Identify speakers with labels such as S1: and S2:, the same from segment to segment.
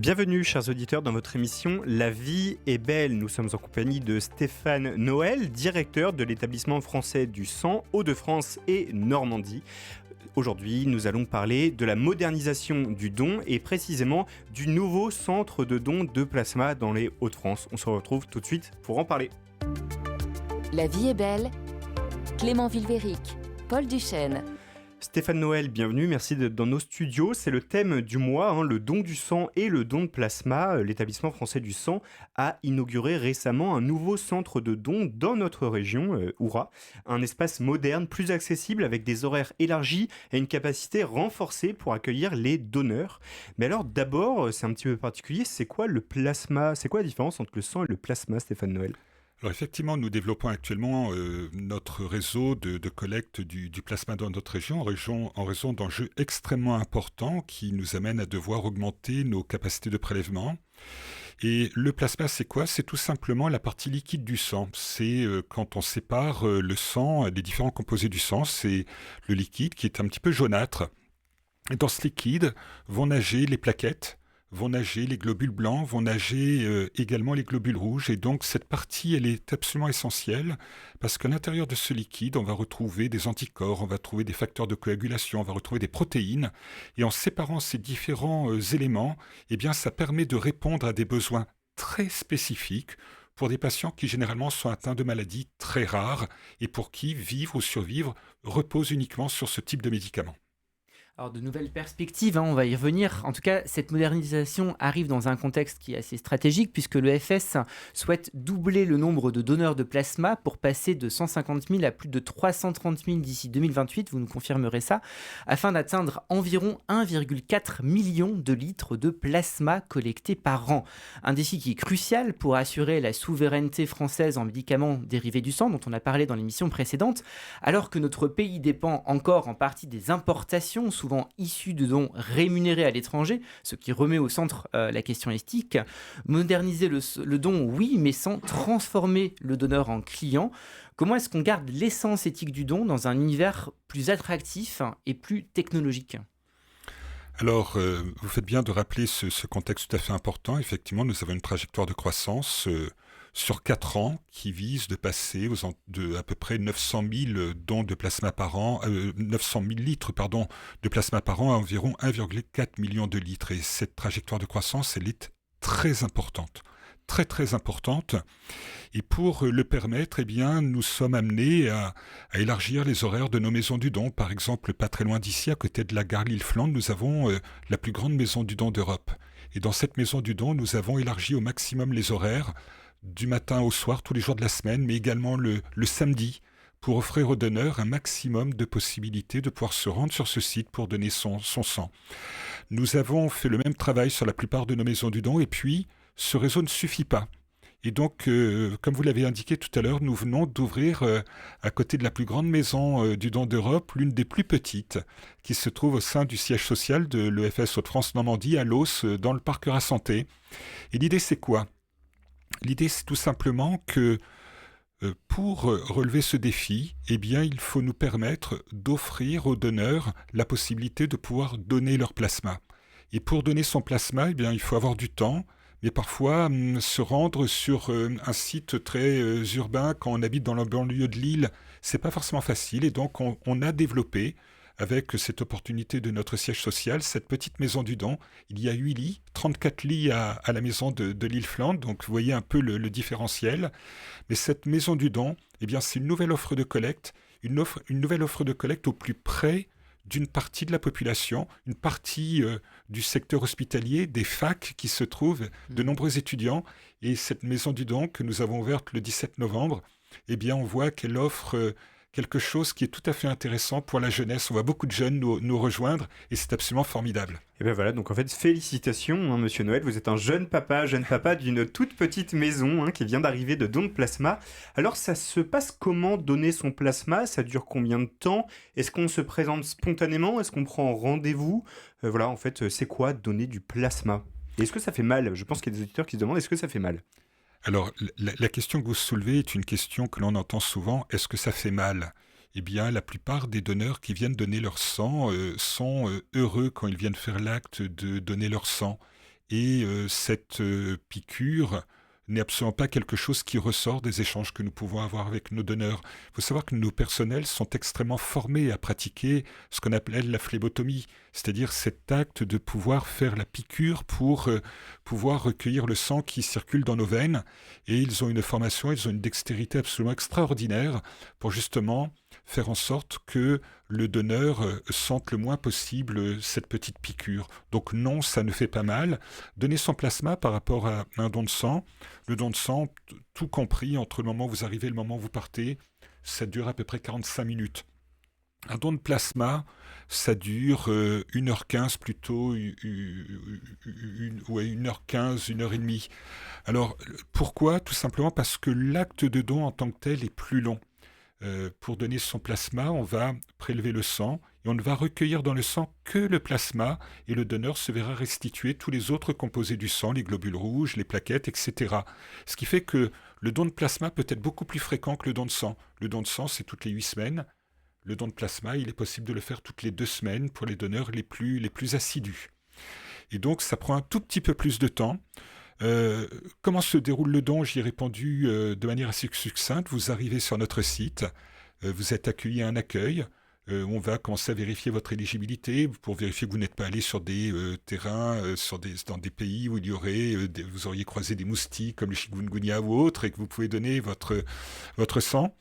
S1: Bienvenue, chers auditeurs, dans votre émission La vie est belle. Nous sommes en compagnie de Stéphane Noël, directeur de l'établissement français du sang Hauts-de-France et Normandie. Aujourd'hui, nous allons parler de la modernisation du don et précisément du nouveau centre de don de plasma dans les Hauts-de-France. On se retrouve tout de suite pour en parler.
S2: La vie est belle. Clément Vilvéric, Paul Duchesne.
S1: Stéphane Noël, bienvenue, merci d'être dans nos studios. C'est le thème du mois, le don du sang et le don de plasma. L'établissement français du sang a inauguré récemment un nouveau centre de don dans notre région, Oura. Un espace moderne, plus accessible, avec des horaires élargis et une capacité renforcée pour accueillir les donneurs. Mais alors d'abord, c'est un petit peu particulier, c'est quoi le plasma ? C'est quoi la différence entre le sang et le plasma, Stéphane Noël ?
S3: Alors effectivement, nous développons actuellement notre réseau de collecte du plasma dans notre région en raison d'enjeux extrêmement importants qui nous amènent à devoir augmenter nos capacités de prélèvement. Et le plasma, c'est quoi ? C'est tout simplement la partie liquide du sang. C'est quand on sépare le sang, les différents composés du sang, c'est le liquide qui est un petit peu jaunâtre. Et dans ce liquide vont nager les plaquettes, vont nager les globules blancs, vont nager également les globules rouges. Et donc cette partie, elle est absolument essentielle parce qu'à l'intérieur de ce liquide, on va retrouver des anticorps, on va trouver des facteurs de coagulation, on va retrouver des protéines. Et en séparant ces différents éléments, eh bien, ça permet de répondre à des besoins très spécifiques pour des patients qui généralement sont atteints de maladies très rares et pour qui vivre ou survivre repose uniquement sur ce type de médicaments.
S4: Alors de nouvelles perspectives, on va y revenir. En tout cas, cette modernisation arrive dans un contexte qui est assez stratégique puisque l'EFS souhaite doubler le nombre de donneurs de plasma pour passer de 150 000 à plus de 330 000 d'ici 2028, vous nous confirmerez ça, afin d'atteindre environ 1,4 million de litres de plasma collectés par an. Un défi qui est crucial pour assurer la souveraineté française en médicaments dérivés du sang dont on a parlé dans l'émission précédente, alors que notre pays dépend encore en partie des importations souvent issus de dons rémunérés à l'étranger, ce qui remet au centre la question éthique. Moderniser le don, oui, mais sans transformer le donneur en client. Comment est-ce qu'on garde l'essence éthique du don dans un univers plus attractif et plus technologique ?
S3: Alors, vous faites bien de rappeler ce contexte tout à fait important. Effectivement, nous avons une trajectoire de croissance sur 4 ans qui vise de passer à peu près 900 000 dons de plasma par an, 900 000 litres de plasma par an à environ 1,4 million de litres. Et cette trajectoire de croissance, elle est très importante. Très très importante, et pour le permettre, eh bien, nous sommes amenés à élargir les horaires de nos maisons du don. Par exemple, pas très loin d'ici, à côté de la gare Lille-Flandre, nous avons la plus grande maison du don d'Europe. Et dans cette maison du don, nous avons élargi au maximum les horaires du matin au soir, tous les jours de la semaine, mais également le samedi, pour offrir aux donneurs un maximum de possibilités de pouvoir se rendre sur ce site pour donner son sang. Nous avons fait le même travail sur la plupart de nos maisons du don, et puis ce réseau ne suffit pas. Et donc, comme vous l'avez indiqué tout à l'heure, nous venons d'ouvrir à côté de la plus grande maison du don d'Europe, l'une des plus petites, qui se trouve au sein du siège social de l'EFS Hauts-de-France Normandie, à Los, dans le parc Rassanté. Et l'idée, c'est quoi ? L'idée, c'est tout simplement que pour relever ce défi, eh bien, il faut nous permettre d'offrir aux donneurs la possibilité de pouvoir donner leur plasma. Et pour donner son plasma, eh bien, il faut avoir du temps, mais parfois se rendre sur un site très urbain quand on habite dans la banlieue de Lille, c'est pas forcément facile. Et donc on a développé, avec cette opportunité de notre siège social, cette petite maison du don. Il y a 8 lits, 34 lits à la maison de Lille-Flandre, donc vous voyez un peu le différentiel. Mais cette maison du don, eh bien, c'est une nouvelle offre de collecte, une nouvelle offre de collecte au plus près d'une partie de la population, une partie du secteur hospitalier, des facs qui se trouvent, de nombreux étudiants. Et cette maison du don que nous avons ouverte le 17 novembre, eh bien, on voit qu'elle offre quelque chose qui est tout à fait intéressant pour la jeunesse. On voit beaucoup de jeunes nous rejoindre et c'est absolument formidable.
S1: Et bien voilà, donc en fait, félicitations, Monsieur Noël, vous êtes un jeune papa d'une toute petite maison qui vient d'arriver de don de plasma. Alors ça se passe comment donner son plasma ? Ça dure combien de temps ? Est-ce qu'on se présente spontanément ? Est-ce qu'on prend rendez-vous ? Voilà, en fait, c'est quoi donner du plasma ? Et est-ce que ça fait mal ? Je pense qu'il y a des auditeurs qui se demandent, est-ce que ça fait mal ?
S3: Alors, la question que vous soulevez est une question que l'on entend souvent. Est-ce que ça fait mal ? Eh bien, la plupart des donneurs qui viennent donner leur sang sont heureux quand ils viennent faire l'acte de donner leur sang. et cette piqûre n'est absolument pas quelque chose qui ressort des échanges que nous pouvons avoir avec nos donneurs. Il faut savoir que nos personnels sont extrêmement formés à pratiquer ce qu'on appelle la phlébotomie, c'est-à-dire cet acte de pouvoir faire la piqûre pour pouvoir recueillir le sang qui circule dans nos veines. Et ils ont une formation, ils ont une dextérité absolument extraordinaire pour justement faire en sorte que le donneur sente le moins possible cette petite piqûre. Donc non, ça ne fait pas mal. Donner son plasma par rapport à un don de sang, le don de sang, tout compris, entre le moment où vous arrivez et le moment où vous partez, ça dure à peu près 45 minutes. Un don de plasma, ça dure 1h15 plutôt, 1h15, 1h30. Alors, pourquoi ? Tout simplement parce que l'acte de don en tant que tel est plus long. Pour donner son plasma, on va prélever le sang et on ne va recueillir dans le sang que le plasma et le donneur se verra restituer tous les autres composés du sang, les globules rouges, les plaquettes, etc. Ce qui fait que le don de plasma peut être beaucoup plus fréquent que le don de sang. Le don de sang, c'est toutes les 8 semaines. Le don de plasma, il est possible de le faire toutes les 2 semaines pour les donneurs les plus assidus. Et donc, ça prend un tout petit peu plus de temps. Comment se déroule le don ? J'y ai répondu de manière assez succincte. Vous arrivez sur notre site, vous êtes accueilli à un accueil, on va commencer à vérifier votre éligibilité pour vérifier que vous n'êtes pas allé sur des terrains, dans des pays où il y aurait, vous auriez croisé des moustiques comme le chikungunya ou autre et que vous pouvez donner votre sang.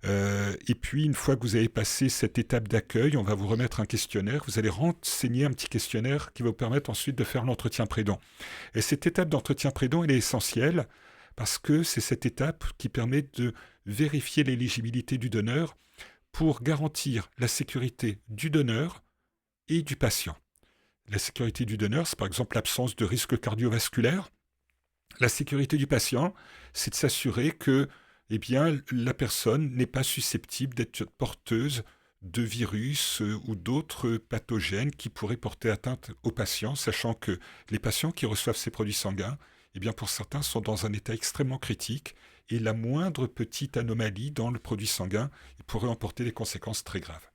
S3: Et puis, une fois que vous avez passé cette étape d'accueil, on va vous remettre un questionnaire. Vous allez renseigner un petit questionnaire qui va vous permettre ensuite de faire l'entretien pré-don. Et cette étape d'entretien pré-don, elle est essentielle parce que c'est cette étape qui permet de vérifier l'éligibilité du donneur pour garantir la sécurité du donneur et du patient. La sécurité du donneur, c'est par exemple l'absence de risque cardiovasculaire. La sécurité du patient, c'est de s'assurer que la personne n'est pas susceptible d'être porteuse de virus ou d'autres pathogènes qui pourraient porter atteinte aux patients, sachant que les patients qui reçoivent ces produits sanguins, pour certains, sont dans un état extrêmement critique et la moindre petite anomalie dans le produit sanguin pourrait emporter des conséquences très graves.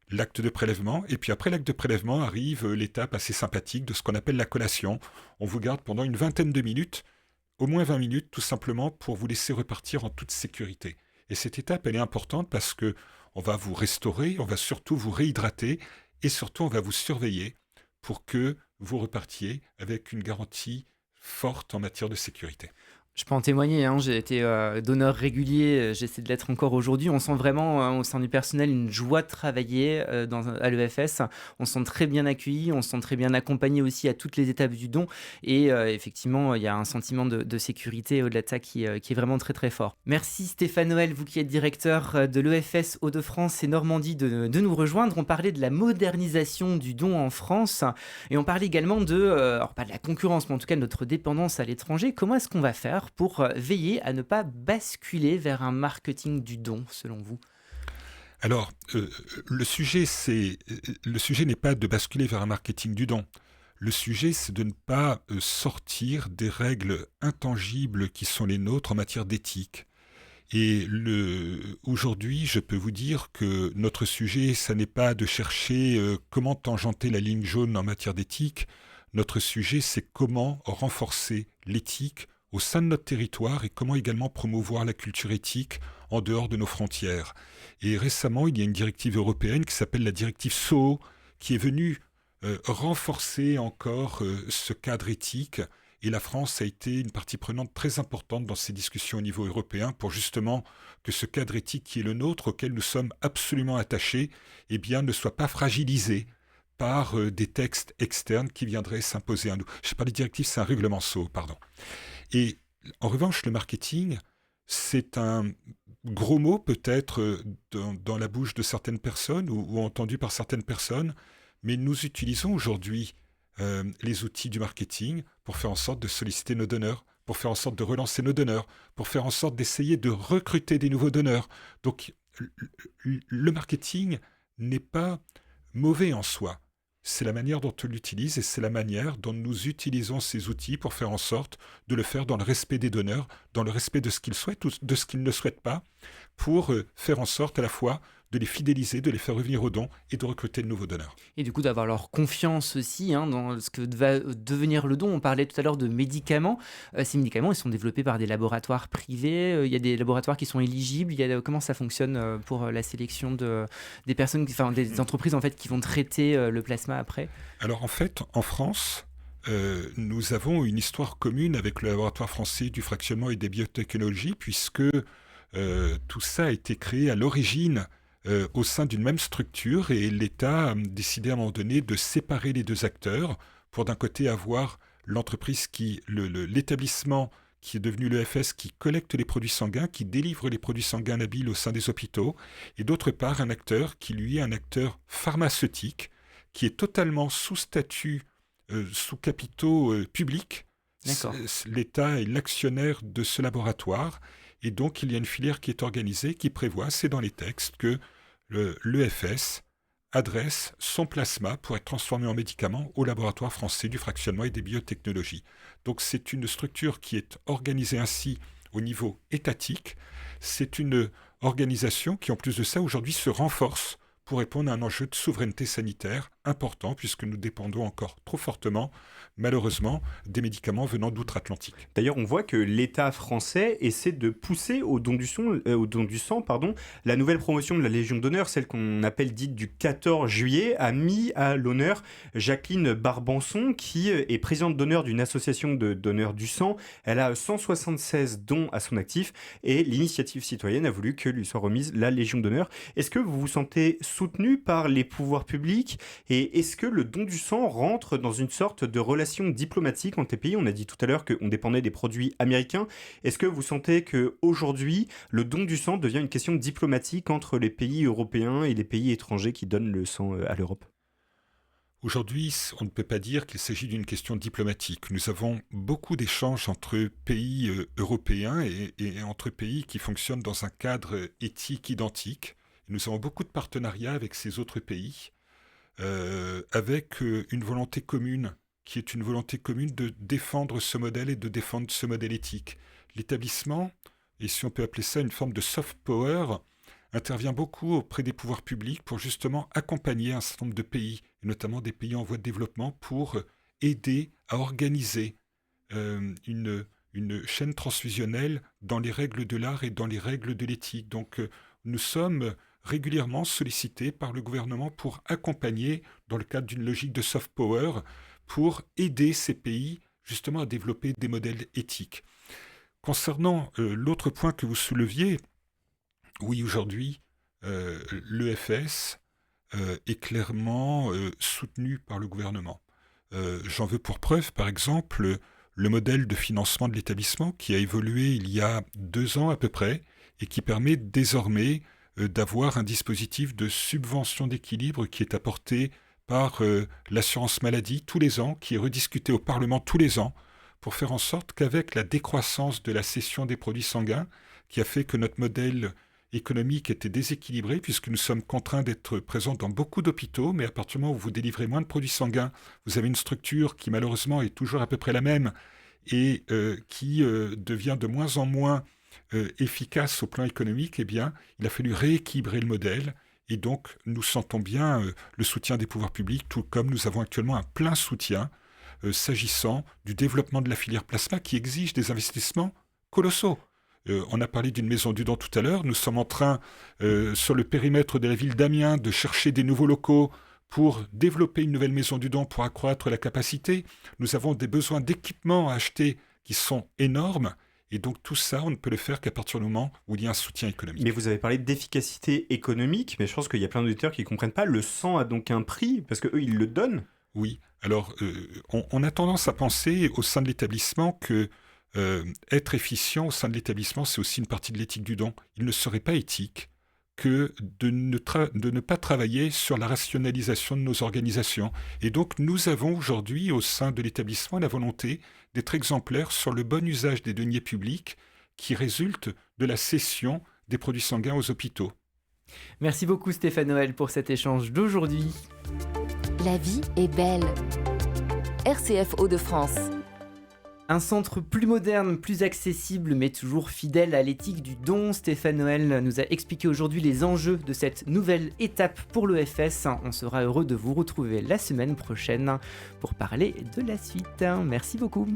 S3: L'acte de prélèvement, et puis après l'acte de prélèvement arrive l'étape assez sympathique de ce qu'on appelle la collation. On vous garde pendant une vingtaine de minutes, au moins 20 minutes, tout simplement pour vous laisser repartir en toute sécurité. Et cette étape, elle est importante parce que on va vous restaurer, on va surtout vous réhydrater et surtout on va vous surveiller pour que vous repartiez avec une garantie forte en matière de sécurité.
S4: Je peux en témoigner, j'ai été donneur régulier, j'essaie de l'être encore aujourd'hui. On sent vraiment au sein du personnel une joie de travailler à l'EFS. On se sent très bien accueilli, on se sent très bien accompagné aussi à toutes les étapes du don. Et effectivement, il y a un sentiment de sécurité au-delà de ça qui est vraiment très très fort. Merci Stéphane Noël, vous qui êtes directeur de l'EFS Hauts-de-France et Normandie, de nous rejoindre. On parlait de la modernisation du don en France et on parlait également alors pas de la concurrence, mais en tout cas de notre dépendance à l'étranger. Comment est-ce qu'on va faire pour veiller à ne pas basculer vers un marketing du don, selon vous ?
S3: Alors, le sujet n'est pas de basculer vers un marketing du don. Le sujet, c'est de ne pas sortir des règles intangibles qui sont les nôtres en matière d'éthique. Et aujourd'hui, je peux vous dire que notre sujet, ça n'est pas de chercher comment tangenter la ligne jaune en matière d'éthique. Notre sujet, c'est comment renforcer l'éthique au sein de notre territoire et comment également promouvoir la culture éthique en dehors de nos frontières. Et récemment, il y a une directive européenne qui s'appelle la directive SOO qui est venue renforcer encore ce cadre éthique. Et la France a été une partie prenante très importante dans ces discussions au niveau européen pour justement que ce cadre éthique qui est le nôtre, auquel nous sommes absolument attachés, ne soit pas fragilisé par des textes externes qui viendraient s'imposer à nous. Je ne sais pas, les directives, c'est un règlement SOO, pardon. Et en revanche, le marketing, c'est un gros mot peut-être dans la bouche de certaines personnes ou entendu par certaines personnes, mais nous utilisons aujourd'hui les outils du marketing pour faire en sorte de solliciter nos donneurs, pour faire en sorte de relancer nos donneurs, pour faire en sorte d'essayer de recruter des nouveaux donneurs. Donc le marketing n'est pas mauvais en soi. C'est la manière dont on l'utilise et c'est la manière dont nous utilisons ces outils pour faire en sorte de le faire dans le respect des donneurs, dans le respect de ce qu'ils souhaitent ou de ce qu'ils ne souhaitent pas, pour faire en sorte à la fois de les fidéliser, de les faire revenir au don et de recruter de nouveaux donneurs.
S4: Et du coup, d'avoir leur confiance aussi dans ce que va devenir le don. On parlait tout à l'heure de médicaments. Ces médicaments, ils sont développés par des laboratoires privés. Il y a des laboratoires qui sont éligibles. Comment ça fonctionne pour la sélection des personnes, des entreprises en fait, qui vont traiter le plasma après?
S3: Alors en fait, en France, nous avons une histoire commune avec le laboratoire français du fractionnement et des biotechnologies, puisque tout ça a été créé à l'origine au sein d'une même structure, et l'État a décidé à un moment donné de séparer les deux acteurs pour d'un côté avoir l'entreprise l'établissement qui est devenu l'EFS, qui collecte les produits sanguins, qui délivre les produits sanguins labiles au sein des hôpitaux, et d'autre part un acteur qui lui est un acteur pharmaceutique, qui est totalement sous statut, sous capitaux publics. L'État est l'actionnaire de ce laboratoire, et donc il y a une filière qui est organisée, qui prévoit, c'est dans les textes, que l'EFS adresse son plasma pour être transformé en médicament au laboratoire français du fractionnement et des biotechnologies. Donc c'est une structure qui est organisée ainsi au niveau étatique. C'est une organisation qui, en plus de ça, aujourd'hui se renforce pour répondre à un enjeu de souveraineté sanitaire important, puisque nous dépendons encore trop fortement, malheureusement, des médicaments venant d'outre-Atlantique.
S1: D'ailleurs, on voit que l'État français essaie de pousser au don du sang, la nouvelle promotion de la Légion d'honneur, celle qu'on appelle dite du 14 juillet, a mis à l'honneur Jacqueline Barbanson, qui est présidente d'honneur d'une association de donneurs du sang. Elle a 176 dons à son actif, et l'initiative citoyenne a voulu que lui soit remise la Légion d'honneur. Est-ce que vous vous sentez soutenu par les pouvoirs publics, et est-ce que le don du sang rentre dans une sorte de relation diplomatique entre les pays? On a dit tout à l'heure qu'on dépendait des produits américains. Est-ce que vous sentez qu'aujourd'hui, le don du sang devient une question diplomatique entre les pays européens et les pays étrangers qui donnent le sang à l'Europe?
S3: Aujourd'hui, on ne peut pas dire qu'il s'agit d'une question diplomatique. Nous avons beaucoup d'échanges entre pays européens et entre pays qui fonctionnent dans un cadre éthique identique. Nous avons beaucoup de partenariats avec ces autres pays, avec une volonté commune, qui est une volonté commune de défendre ce modèle et de défendre ce modèle éthique. L'établissement, et si on peut appeler ça une forme de soft power, intervient beaucoup auprès des pouvoirs publics pour justement accompagner un certain nombre de pays, et notamment des pays en voie de développement, pour aider à organiser une chaîne transfusionnelle dans les règles de l'art et dans les règles de l'éthique. Donc nous sommes régulièrement sollicités par le gouvernement pour accompagner, dans le cadre d'une logique de soft power, pour aider ces pays justement à développer des modèles éthiques. Concernant l'autre point que vous souleviez, oui, aujourd'hui, l'EFS est clairement soutenu par le gouvernement. J'en veux pour preuve, par exemple, le modèle de financement de l'établissement qui a évolué il y a 2 ans à peu près et qui permet désormais d'avoir un dispositif de subvention d'équilibre qui est apporté par l'assurance maladie tous les ans, qui est rediscuté au Parlement tous les ans, pour faire en sorte qu'avec la décroissance de la cession des produits sanguins, qui a fait que notre modèle économique était déséquilibré, puisque nous sommes contraints d'être présents dans beaucoup d'hôpitaux, mais à partir du moment où vous délivrez moins de produits sanguins, vous avez une structure qui malheureusement est toujours à peu près la même, et qui devient de moins en moins efficace au plan économique. Eh bien, il a fallu rééquilibrer le modèle. Et donc, nous sentons bien le soutien des pouvoirs publics, tout comme nous avons actuellement un plein soutien s'agissant du développement de la filière plasma qui exige des investissements colossaux. On a parlé d'une maison du don tout à l'heure. Nous sommes en train, sur le périmètre de la ville d'Amiens, de chercher des nouveaux locaux pour développer une nouvelle maison du don pour accroître la capacité. Nous avons des besoins d'équipements à acheter qui sont énormes. Et donc tout ça, on ne peut le faire qu'à partir du moment où il y a un soutien économique.
S1: Mais vous avez parlé d'efficacité économique, mais je pense qu'il y a plein d'auditeurs qui ne comprennent pas. Le sang a donc un prix, parce qu'eux, ils le donnent.
S3: Oui, alors on a tendance à penser au sein de l'établissement que être efficient au sein de l'établissement, c'est aussi une partie de l'éthique du don. Il ne serait pas éthique que de ne pas travailler sur la rationalisation de nos organisations. Et donc nous avons aujourd'hui au sein de l'établissement la volonté d'être exemplaires sur le bon usage des deniers publics qui résulte de la cession des produits sanguins aux hôpitaux.
S4: Merci beaucoup Stéphane Noël pour cet échange d'aujourd'hui.
S2: La vie est belle. RCF Hauts-de-France.
S4: Un centre plus moderne, plus accessible, mais toujours fidèle à l'éthique du don. Stéphane Noël nous a expliqué aujourd'hui les enjeux de cette nouvelle étape pour l'EFS. On sera heureux de vous retrouver la semaine prochaine pour parler de la suite. Merci beaucoup.